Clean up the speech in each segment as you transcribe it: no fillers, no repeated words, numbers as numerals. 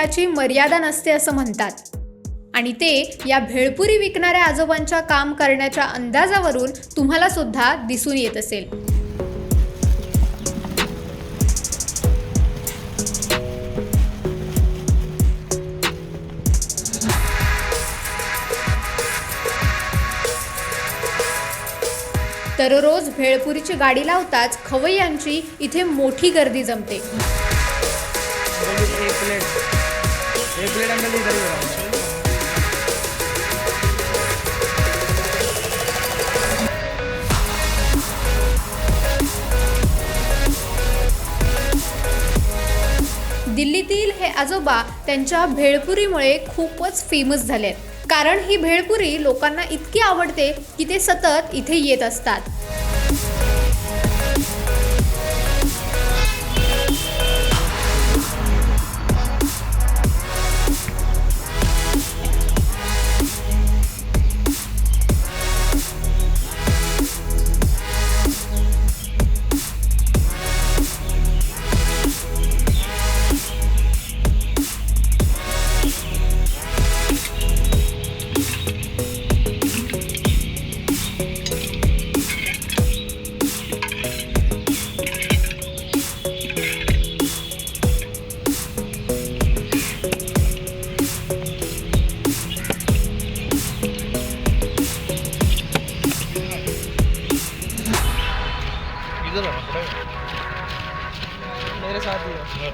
तेलाची मर्यादा नसते असं म्हणतात आणि ते या भेळपुरी विकणाऱ्या आजोबांच्या काम करण्याच्या अंदाजावरून तुम्हाला सुद्धा दिसून येत असेल। दररोज भेळपुरीची गाडी लावताच खवय्यांची इथे मोठी गर्दी जमते। दिल्लीतील हे आजोबा त्यांच्या भेळपुरीमुळे खूपच फेमस झालेत, कारण ही भेळपुरी लोकांना इतकी आवडते की ते सतत इथे येत असतात। मेरे साथ ही है।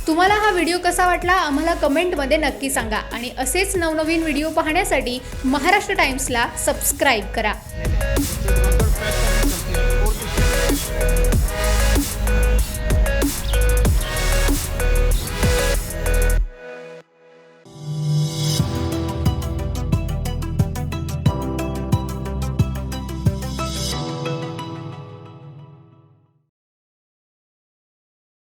तुम्हाला हा व्हिडिओ कसा वाटला आम्हाला कमेंटमध्ये नक्की सांगा आणि असेच नवनवीन व्हिडिओ पाहण्यासाठी महाराष्ट्र टाइम्सला सबस्क्राइब करा।